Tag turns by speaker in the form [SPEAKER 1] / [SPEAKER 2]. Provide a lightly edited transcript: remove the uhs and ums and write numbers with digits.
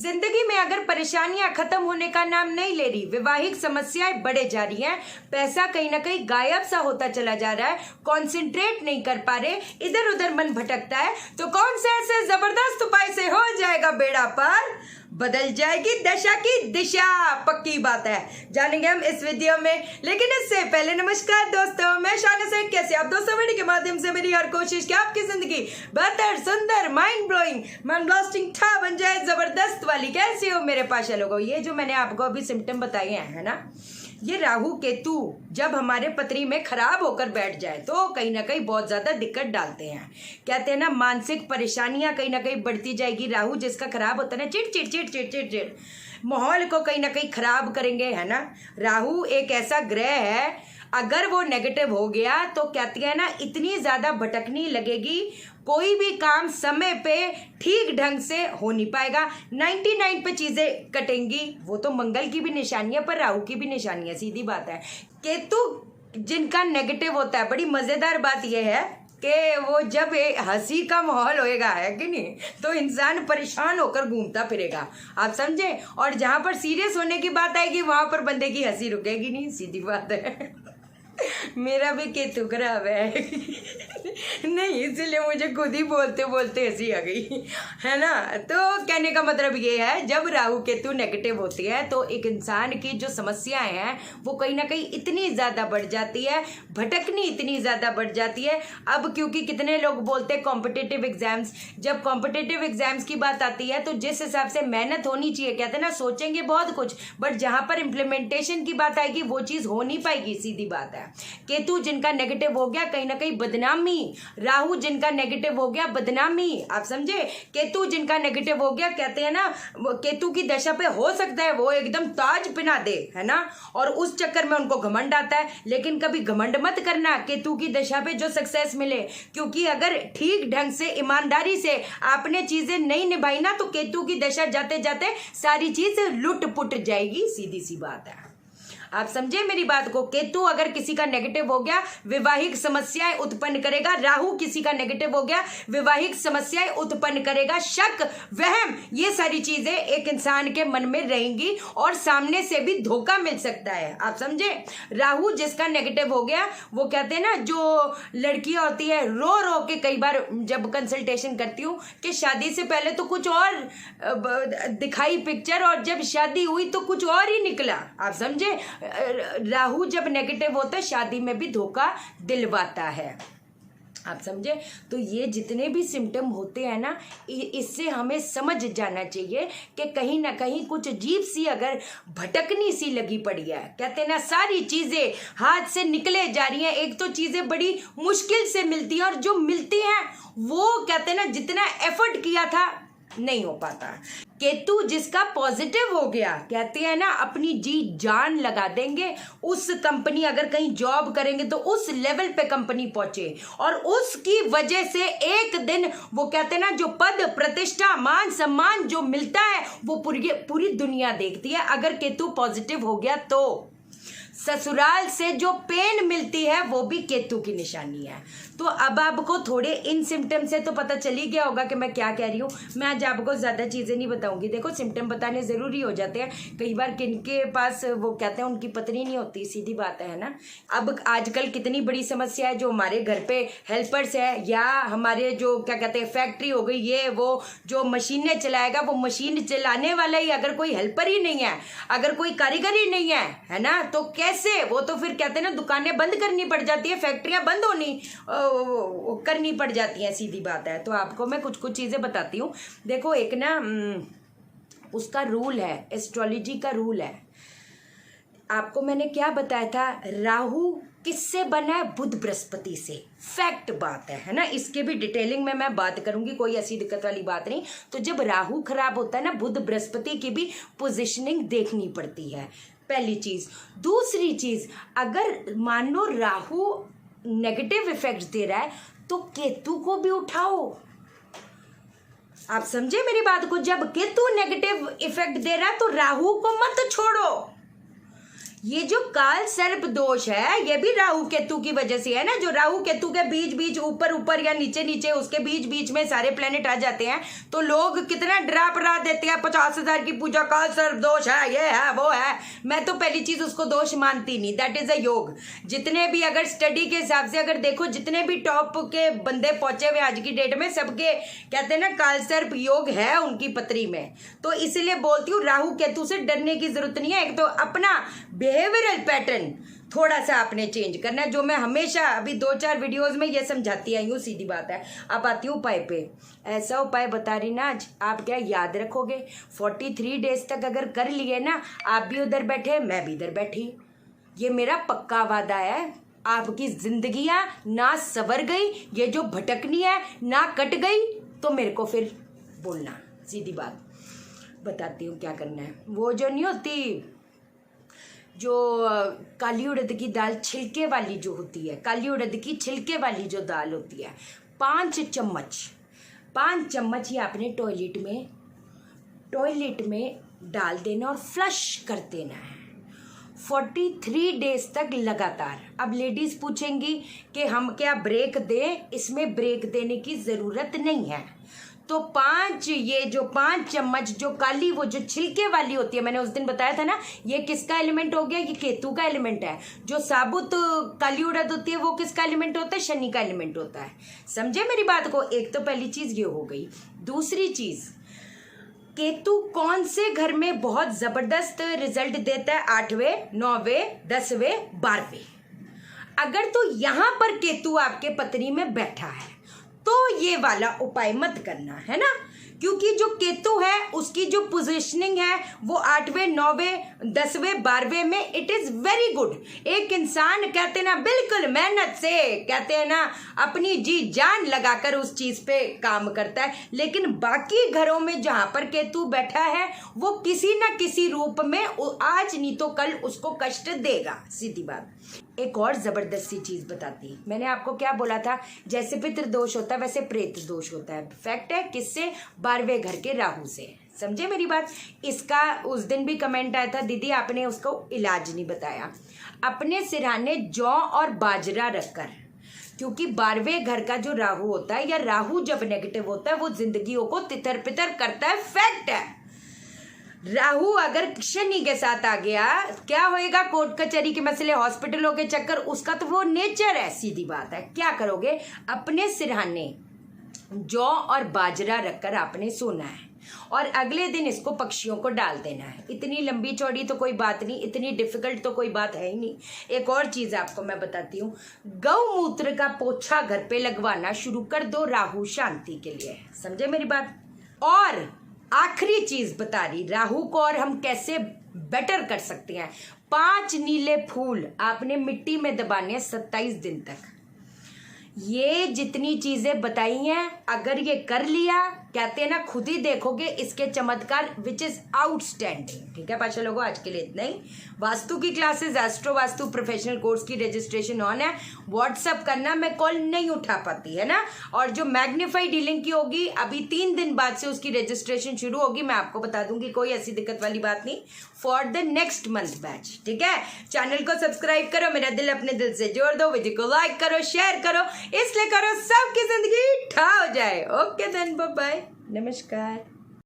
[SPEAKER 1] जिंदगी में अगर परेशानियां खत्म होने का नाम नहीं ले रही, वैवाहिक समस्याएं बढ़े जा रही हैं, पैसा कहीं ना कहीं गायब सा होता चला जा रहा है, कंसंट्रेट नहीं कर पा रहे, इधर उधर मन भटकता है, तो कौन से ऐसे जबरदस्त उपाय से हो जाएगा बेड़ा पार, बदल जाएगी दशा की दिशा। पक्की बात है, जानेंगे हम इस वीडियो में। लेकिन इससे पहले नमस्कार दोस्तों, मैं शाना सेठ। कैसे आप दोस्तों? वीडियो के माध्यम से मेरी हर कोशिश कि आपकी जिंदगी बेहतर, सुंदर, माइंड ब्लोइंग, माइंड ब्लास्टिंग ठा बन जाए, जबरदस्त वाली। कैसे हो मेरे पास लोगों? ये जो मैंने आपको अभी सिम्टम बताए हैं, है ना, ये राहु केतु जब हमारे पत्री में खराब होकर बैठ जाए तो कहीं ना कहीं बहुत ज्यादा दिक्कत डालते हैं। कहते हैं ना, मानसिक परेशानियां कहीं ना कहीं बढ़ती जाएगी। राहु जिसका खराब होता है ना, चिड़ चिड़ चिड़ चिड़ चिड़ चिड़, माहौल को कहीं ना कहीं खराब करेंगे, है ना। राहु एक ऐसा ग्रह है, अगर वो नेगेटिव हो गया तो कहती है ना, इतनी ज्यादा भटकनी लगेगी, कोई भी काम समय पे ठीक ढंग से हो नहीं पाएगा, 99 पे चीजें कटेंगी। वो तो मंगल की भी निशानी है, पर राहु की भी निशानी है, सीधी बात है। केतु जिनका नेगेटिव होता है, बड़ी मजेदार बात यह है कि वो जब हंसी का माहौल होएगा, है कि नहीं, तो इंसान परेशान होकर घूमता फिरेगा, आप समझे। और जहां पर सीरियस होने की बात आएगी, वहां पर बंदे की हंसी रुकेगी नहीं, सीधी बात है। मेरा भी केतु खराब है नहीं, इसलिए मुझे खुद ही बोलते बोलते हंसी आ गई, है ना। तो कहने का मतलब ये है, जब राहु केतु नेगेटिव होती है तो एक इंसान की जो समस्याएं हैं वो कहीं ना कहीं इतनी ज्यादा बढ़ जाती है, भटकनी इतनी ज्यादा बढ़ जाती है। अब क्योंकि कितने लोग बोलते हैं कॉम्पिटिटिव एग्जाम्स, जब कॉम्पिटिटिव एग्जाम्स की बात आती है तो जिस हिसाब से मेहनत होनी चाहिए, कहते हैं ना, सोचेंगे बहुत कुछ, बट जहां पर इम्प्लीमेंटेशन की बात आएगी वो चीज हो नहीं पाएगी, सीधी बात है। केतु जिनका नेगेटिव हो गया, कहीं ना कहीं बदनामी। राहु जिनका नेगेटिव हो गया, बदनामी, आप समझे। केतु जिनका नेगेटिव हो गया, कहते हैं ना, केतु की दशा पे हो सकता है वो एकदम ताज पहना दे, है ना, और उस चक्कर में उनको घमंड आता है। लेकिन कभी घमंड मत करना केतु की दशा पे जो सक्सेस मिले, क्योंकि अगर ठीक ढंग से ईमानदारी से आपने चीजें नहीं निभाई ना, तो केतु की दशा जाते जाते सारी चीज लुट पुट जाएगी, सीधी सी बात है। आप समझे मेरी बात को। केतु अगर किसी का नेगेटिव हो गया, वैवाहिक समस्याएं उत्पन्न करेगा। राहु किसी का नेगेटिव हो गया, वैवाहिक समस्याएं उत्पन्न करेगा। शक, वहम, ये सारी चीजें एक इंसान के मन में रहेंगी और सामने से भी धोखा मिल सकता है, आप समझे। राहु जिसका नेगेटिव हो गया, वो कहते हैं ना, जो लड़कियां होती है रो रो के, कई बार जब कंसल्टेशन करती हूँ कि शादी से पहले तो कुछ और दिखाई पिक्चर, और जब शादी हुई तो कुछ और ही निकला, आप समझे। राहु जब नेगेटिव होता है, शादी में भी धोखा दिलवाता है, आप समझे। तो ये जितने भी सिम्टम होते हैं ना, इससे हमें समझ जाना चाहिए कि कहीं ना कहीं कुछ अजीब सी अगर भटकनी सी लगी पड़ी है। कहते हैं ना, सारी चीजें हाथ से निकले जा रही हैं। एक तो चीजें बड़ी मुश्किल से मिलती हैं, और जो मिलती हैं वो कहते हैं ना, जितना एफर्ट किया था नहीं हो पाता। केतु जिसका पॉजिटिव हो गया, कहते हैं ना, अपनी जी जान लगा देंगे। उस कंपनी अगर कहीं जॉब करेंगे तो उस लेवल पे कंपनी पहुंचे, और उसकी वजह से एक दिन वो कहते हैं ना, जो पद प्रतिष्ठा मान सम्मान जो मिलता है वो पूरी दुनिया देखती है। अगर केतु पॉजिटिव हो गया तो ससुराल से जो पेन मिलती है वो भी केतु की निशानी है। तो अब आपको थोड़े इन सिम्टम से तो पता चल ही गया होगा कि मैं क्या कह रही हूँ। मैं आज आपको ज्यादा चीजें नहीं बताऊंगी। देखो, सिम्टम बताने जरूरी हो जाते हैं कई बार, किनके पास वो कहते हैं उनकी पत्नी नहीं होती, सीधी बात है ना। अब आजकल कितनी बड़ी समस्या है, जो हमारे घर पे हेल्पर्स है, या हमारे जो क्या कहते हैं फैक्ट्री हो गई, ये वो जो मशीनें चलाएगा, वो मशीन चलाने वाला ही अगर कोई हेल्पर ही नहीं है, अगर कोई कारीगर ही नहीं है ना, तो कैसे? वो तो फिर कहते हैं ना, दुकानें बंद करनी पड़ जाती है, फैक्ट्रियां बंद होनी करनी पड़ जाती है, सीधी बात है। तो आपको मैं कुछ कुछ चीजें बताती हूँ। देखो, एक ना उसका रूल है, एस्ट्रोलॉजी का रूल है। आपको मैंने क्या बताया था, राहु किससे बना है? बुध बृहस्पति से। फैक्ट बात है ना। इसके भी डिटेलिंग में मैं बात करूंगी, कोई ऐसी दिक्कत वाली बात नहीं। तो जब राहु खराब होता है ना, बुध बृहस्पति की भी पोजिशनिंग देखनी पड़ती है, पहली चीज। दूसरी चीज, अगर मान लो राहु नेगेटिव इफेक्ट दे रहा है तो केतु को भी उठाओ, आप समझे मेरी बात को। जब केतु नेगेटिव इफेक्ट दे रहा है तो राहु को मत छोड़ो। ये जो काल सर्प दोष है ये भी राहु केतु की वजह से है ना। जो राहु केतु के बीच बीच ऊपर ऊपर या नीचे नीचे उसके बीच बीच में सारे प्लेनेट आ जाते हैं तो लोग कितना डरा देते हैं 50,000 की पूजा, काल सर्प दोष है, ये है वो है। मैं तो पहली चीज उसको दोष मानती नहीं, दैट इज अ योग। जितने भी अगर स्टडी के हिसाब से अगर देखो जितने भी टॉप के बंदे पहुंचे हुए आज की डेट में सबके कहते हैं ना काल सर्प योग है उनकी पत्री में। तो इसलिए बोलती हूँ राहु केतु से डरने की जरूरत नहीं है। एक तो अपना बिहेवियरल पैटर्न थोड़ा सा आपने चेंज करना है, जो मैं हमेशा अभी 2-4 वीडियोस में ये समझाती आई हूँ, सीधी बात है। अब आती हूँ उपाय पे। ऐसा उपाय बता रही ना आज, आप क्या याद रखोगे 43 डेज तक अगर कर लिए ना, आप भी उधर बैठे मैं भी इधर बैठी, ये मेरा पक्का वादा है। आपकी जिंदगियां ना सवर गई, ये जो भटकनी है ना कट गई तो मेरे को फिर बोलना, सीधी बात बताती हूँ क्या करना है। वो जो नहीं होती जो काली उड़द की दाल छिलके वाली जो होती है, काली उड़द की छिलके वाली जो दाल होती है, 5 चम्मच ही आपने टॉयलेट में डाल देना और फ्लश कर देना है 43 डेज तक लगातार। अब लेडीज पूछेंगी कि हम क्या ब्रेक दें, इसमें ब्रेक देने की ज़रूरत नहीं है। तो 5 चम्मच जो काली वो जो छिलके वाली होती है, मैंने उस दिन बताया था ना, ये किसका एलिमेंट हो गया, ये केतु का एलिमेंट है। जो साबुत काली उड़द होती है वो किसका एलिमेंट होता है, शनि का एलिमेंट होता है। समझे मेरी बात को। एक तो पहली चीज ये हो गई। दूसरी चीज, केतु कौन से घर में बहुत जबरदस्त रिजल्ट देता है, 8वें 9वें 10वें 12वें। अगर तो यहां पर केतु आपके पत्री में बैठा है तो ये वाला उपाय मत करना, है ना, क्योंकि जो केतु है उसकी जो पोजीशनिंग है वो 8वें 9वें 10वें 12वें में इट इज वेरी गुड। एक इंसान कहते ना बिल्कुल मेहनत से कहते हैं ना अपनी जी जान लगाकर उस चीज पे काम करता है, लेकिन बाकी घरों में जहां पर केतु बैठा है वो किसी ना किसी रूप में आज नहीं तो कल उसको कष्ट देगा, सीधी बात। एक और जबरदस्ती चीज बताती, मैंने आपको क्या बोला था, जैसे पितृ दोष होता है वैसे प्रेत दोष होता है। फैक्ट है किससे, 12वें घर के राहु से। समझे मेरी बात। इसका उस दिन भी कमेंट आया था, दीदी आपने उसको इलाज नहीं बताया। अपने सिरहाने जौ और बाजरा रखकर, क्योंकि 12वें घर का जो राहु होता है या राहु जब नेगेटिव होता है वो जिंदगियों को तितर पितर करता है। फैक्ट है। राहु अगर शनि के साथ आ गया क्या होएगा, कोर्ट कचहरी के मसले, हॉस्पिटलों के चक्कर, उसका तो वो नेचर है, सीधी बात है। क्या करोगे, अपने सिरहाने जौ और बाजरा रखकर आपने सोना है और अगले दिन इसको पक्षियों को डाल देना है। इतनी लंबी चौड़ी तो कोई बात नहीं, इतनी डिफिकल्ट तो कोई बात है ही नहीं। एक और चीज आपको मैं बताती हूँ, गौमूत्र का पोछा घर पे लगवाना शुरू कर दो राहु शांति के लिए। समझे मेरी बात। और आखिरी चीज बता रही, राहु को और हम कैसे बेटर कर सकते हैं। 5 नीले फूल आपने मिट्टी में दबाने हैं 27 दिन तक। ये जितनी चीजें बताई हैं अगर ये कर लिया, कहते हैं ना खुद ही देखोगे इसके चमत्कार, विच इज आउटस्टैंडिंग। ठीक है पाशा लोगों, आज के लिए इतना ही। वास्तु की classes, astro vastu professional course की रजिस्ट्रेशन ऑन है। व्हाट्सअप करना, मैं कॉल नहीं उठा पाती, है ना। और जो मैग्नीफाइड डीलिंग की होगी अभी 3 दिन बाद से उसकी रजिस्ट्रेशन शुरू होगी, मैं आपको बता दूंगी, कोई ऐसी दिक्कत वाली बात नहीं, for the next month batch. ठीक है, चैनल को सब्सक्राइब करो, मेरा दिल अपने दिल से जोड़ दो, वीडियो को लाइक करो, शेयर करो, इसलिए करो सबकी जिंदगी ठा हो जाए। ओके देन, बाय बाय, नमस्कार।